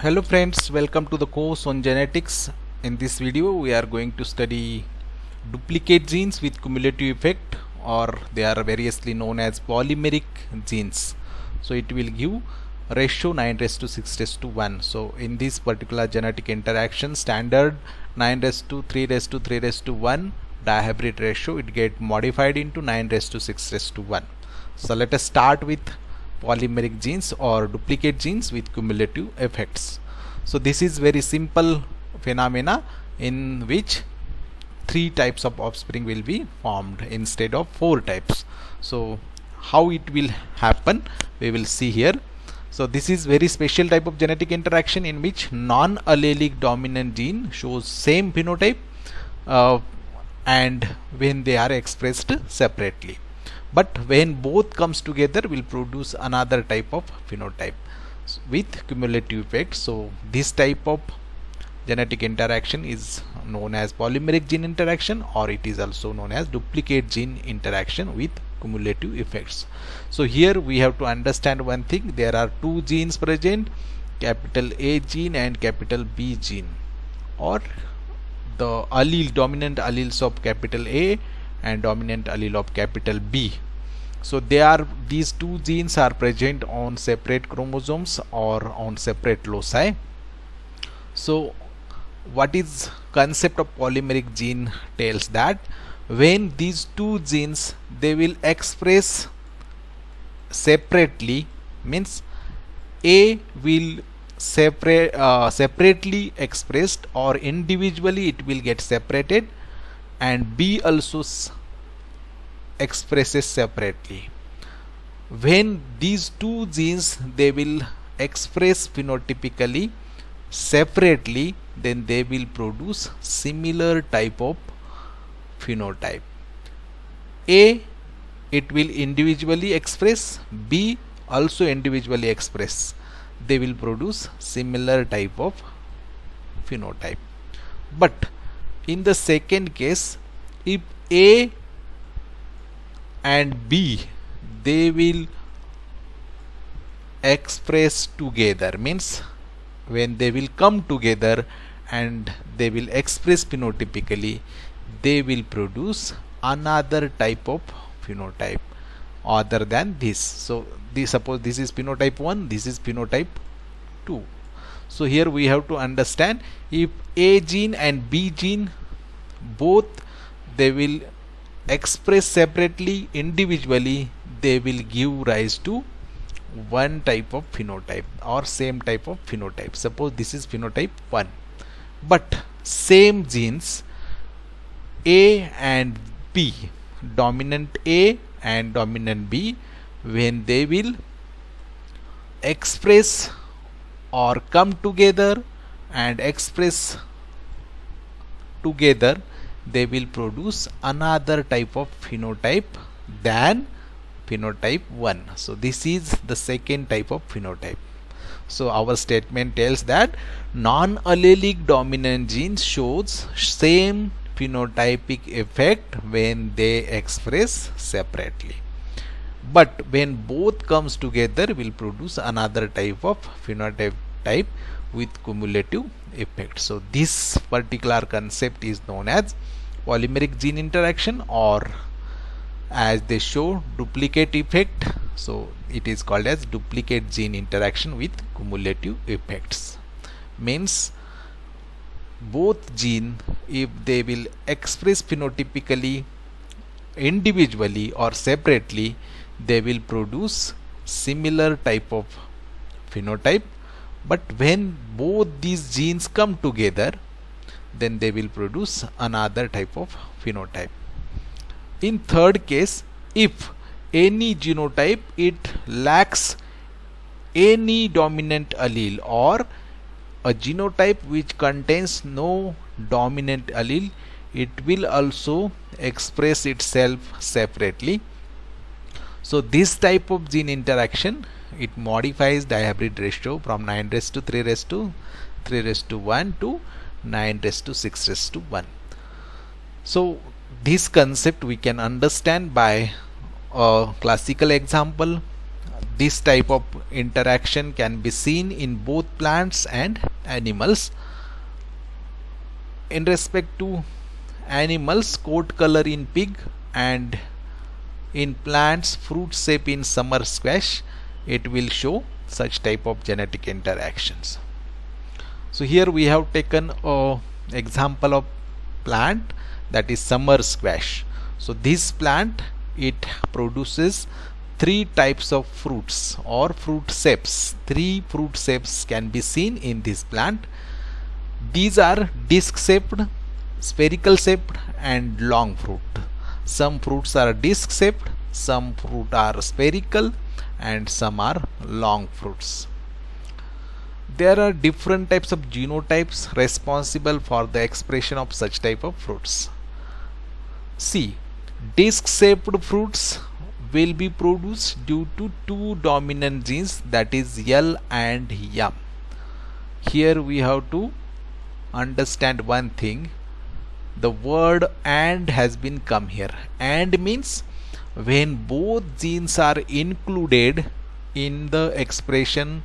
Hello friends, welcome to the course on genetics. In this video we are going to study duplicate genes with cumulative effect, or they are variously known as polymeric genes. So it will give ratio 9 raised to 6 raised to 1. So in this particular genetic interaction, standard 9 raised to 3 raised to 3 raised to 1 dihybrid ratio, it get modified into 9 raised to 6 raised to 1. So let us start with polymeric genes or duplicate genes with cumulative effects. So this is very simple phenomena in which 3 types of offspring will be formed instead of 4 types. So how it will happen we will see here. So this is very special type of genetic interaction in which non-allelic dominant gene shows same phenotype and when they are expressed separately, but when both comes together will produce another type of phenotype with cumulative effect. So this type of genetic interaction is known as polymeric gene interaction, or it is also known as duplicate gene interaction with cumulative effects. So here we have to understand one thing: there are two genes present, capital A gene and capital B gene, or the dominant alleles of capital A and dominant allele of capital B. So these two genes are present on separate chromosomes or on separate loci. So what is concept of polymeric gene tells that when these two genes they will express separately, means A will separately expressed, or individually it will get separated, and B also expresses separately. When these two genes they will express phenotypically separately, then they will produce similar type of phenotype. A, it will individually express, B also individually express, they will produce similar type of phenotype. But in the second case, if A and B they will express together, means when they will come together and they will express phenotypically, they will produce another type of phenotype other than this. So suppose this is phenotype 1, this is phenotype 2. So here we have to understand, if A gene and B gene both they will express separately, individually they will give rise to one type of phenotype or same type of phenotype. Suppose this is phenotype 1, but same genes A and B, dominant A and dominant B, when they will express or come together and express together, they will produce another type of phenotype than phenotype 1. So this is the second type of phenotype. So our statement tells that non-allelic dominant genes shows same phenotypic effect when they express separately, but when both comes together will produce another type of phenotype with cumulative effect. So this particular concept is known as polymeric gene interaction, or as they show duplicate effect, so it is called as duplicate gene interaction with cumulative effects. Means both gene, if they will express phenotypically individually or separately, they will produce similar type of phenotype, but when both these genes come together, then they will produce another type of phenotype. In third case, if any genotype it lacks any dominant allele, or a genotype which contains no dominant allele, it will also express itself separately. So this type of gene interaction, it modifies dihybrid ratio from 9 raised to 3 raised to 3 raised to 1 to 9 raised to 6 raised to 1. So this concept we can understand by a classical example. This type of interaction can be seen in both plants and animals. In respect to animals, coat color in pig, and in plants fruit shape in summer squash, it will show such type of genetic interactions. So here we have taken a example of plant, that is summer squash. So this plant, it produces three types of fruits or fruit shapes. Three fruit shapes can be seen in this plant. These are disc shaped, spherical shaped, and long fruit. Some fruits are disc shaped, some fruit are spherical, and some are long fruits. There are different types of genotypes responsible for the expression of such type of fruits. See, disc shaped fruits will be produced due to two dominant genes, that is L and M. Here we have to understand one thing. The word and has been come here. And means when both genes are included in the expression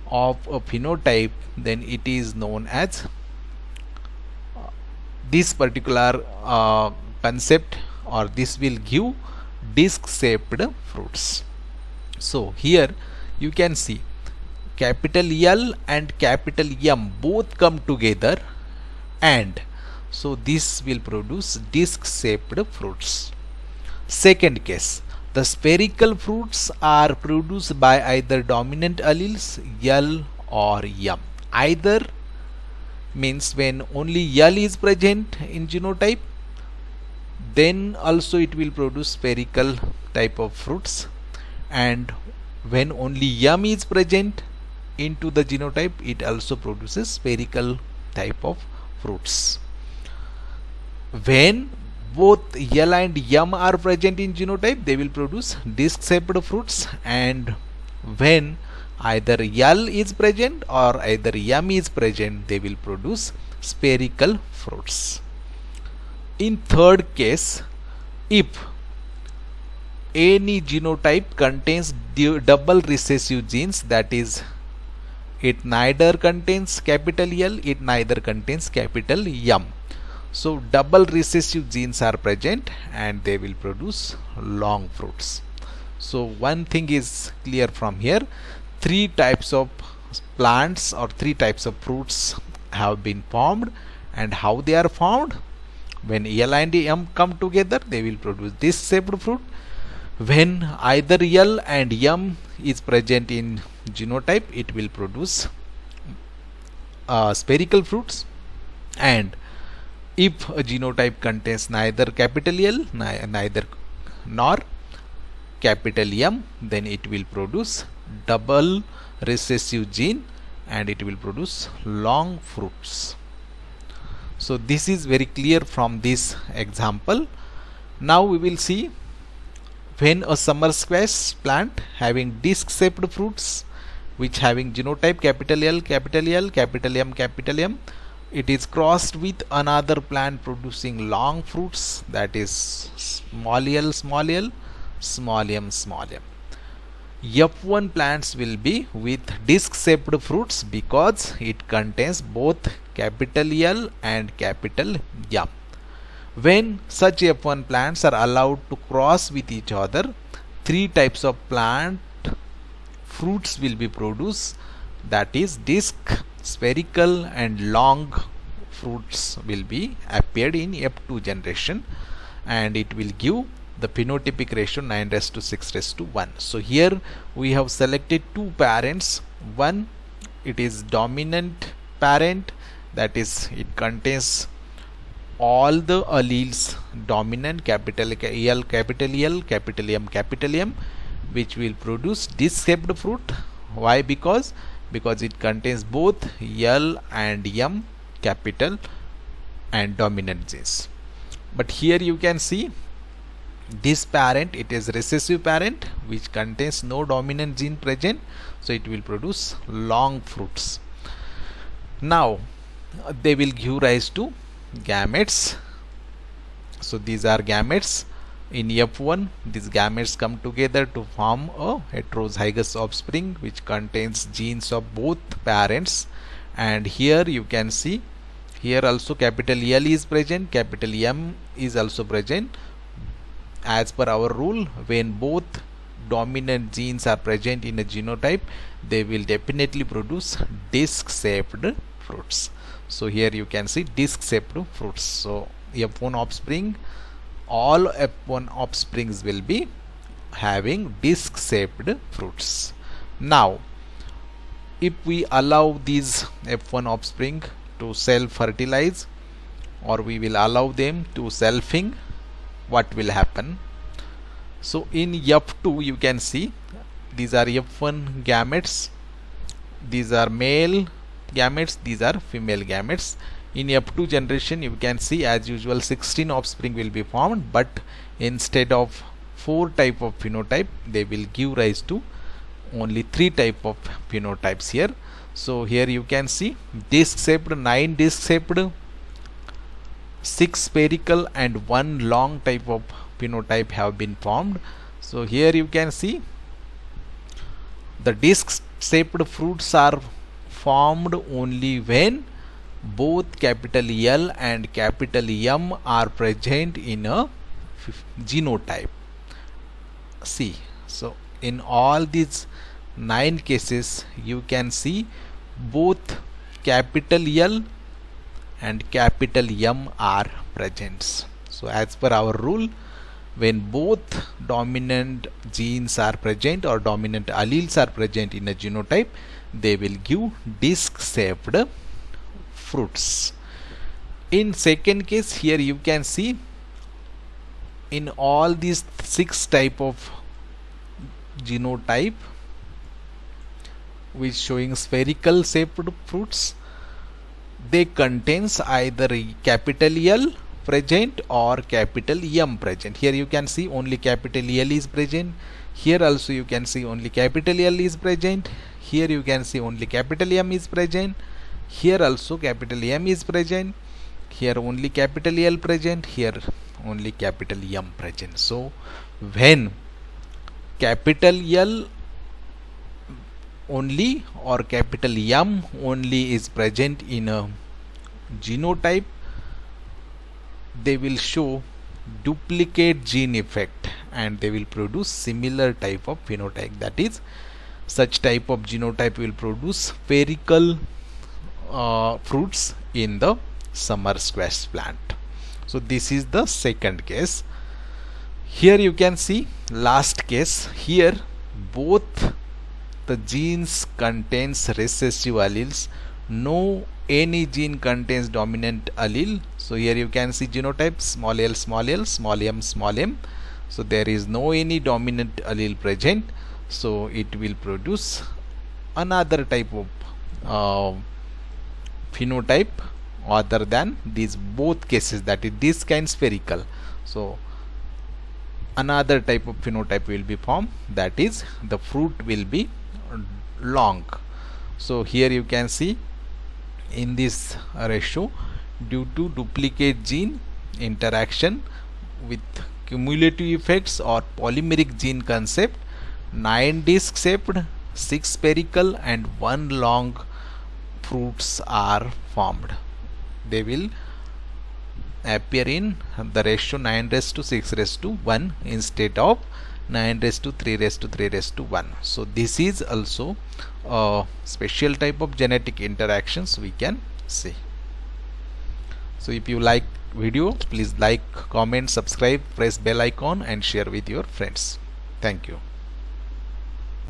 of a phenotype, then it is known as this particular concept, or this will give disc shaped fruits. So here you can see capital L and capital M both come together, and so this will produce disc shaped fruits. Second case, the spherical fruits are produced by either dominant alleles L or M. Either means when only L is present in genotype, then also it will produce spherical type of fruits, and when only M is present into the genotype, it also produces spherical type of fruits. When both L and M are present in genotype, they will produce disc shaped fruits, and when either L is present or either M is present, they will produce spherical fruits. In third case, if any genotype contains double recessive genes, that is, it neither contains capital L, it neither contains capital M. So double recessive genes are present and they will produce long fruits. So one thing is clear from here, three types of plants or three types of fruits have been formed, and how they are formed. When L and M come together, they will produce this shaped fruit. When either L and M is present in genotype, it will produce spherical fruits, and if a genotype contains neither capital L neither nor capital M, then it will produce double recessive gene and it will produce long fruits. So this is very clear from this example. Now we will see when a summer squash plant having disc shaped fruits which having genotype capital L, capital L, capital M, capital M, it is crossed with another plant producing long fruits, that is small l, small l, small m, small m. F1 plants will be with disc shaped fruits because it contains both capital L and capital M. When such F1 plants are allowed to cross with each other, three types of plant fruits will be produced, that is disc, spherical and long fruits will be appeared in F2 generation, and it will give the phenotypic ratio 9:6:1. So here we have selected two parents. One, it is dominant parent, that is it contains all the alleles dominant capital L, capital L, capital M, capital M, which will produce disc shaped fruit. Why? Because it contains both L and M capital and dominant genes. But here you can see this parent, it is recessive parent which contains no dominant gene present, so it will produce long fruits. Now they will give rise to gametes. So these are gametes. In F1, these gametes come together to form a heterozygous offspring which contains genes of both parents. And here you can see, here also capital L is present, capital M is also present. As per our rule, when both dominant genes are present in a genotype, they will definitely produce disc-shaped fruits. So here you can see disc-shaped fruits. So F1 offspring, all F1 offsprings will be having disc-shaped fruits. Now, if we allow these F1 offspring to self-fertilize, or we will allow them to selfing, what will happen? So in F2 you can see these are F1 gametes, these are male gametes, these are female gametes. In F2 generation you can see as usual 16 offspring will be formed, but instead of 4 type of phenotype, they will give rise to only 3 type of phenotypes here. So here you can see disc shaped, 9 disc shaped, 6 spherical and 1 long type of phenotype have been formed. So here you can see the disc shaped fruits are formed only when both capital L and capital M are present in a genotype. See, so in all these 9 cases you can see both capital L and capital M are present. So as per our rule, when both dominant genes are present or dominant alleles are present in a genotype, they will give disc-shaped fruits. In second case, here you can see in all these 6 type of genotype which showing spherical shaped fruits, they contains either capital L present or capital M present. Here you can see only capital L is present. Here also you can see only capital L is present. Here you can see only capital M is present. Here also capital M is present. Here only capital L present. Here only capital M present. So when capital L only or capital M only is present in a genotype, they will show duplicate gene effect and they will produce similar type of phenotype. That is, such type of genotype will produce spherical fruits in the summer squash plant. So this is the second case. Here you can see last case. Here both the genes contains recessive alleles. No any gene contains dominant allele. So here you can see genotype small l, small l, small m, small m. So there is no any dominant allele present. So it will produce another type of phenotype other than these both cases, that is this kind spherical. So another type of phenotype will be formed, that is the fruit will be long. So here you can see in this ratio, due to duplicate gene interaction with cumulative effects or polymeric gene concept, 9 disc shaped, 6 spherical and 1 long fruits are formed. They will appear in the ratio 9:6:1 instead of 9:3:3:1. So this is also a special type of genetic interactions we can see. So if you like video, please like, comment, subscribe, press bell icon and share with your friends. Thank you.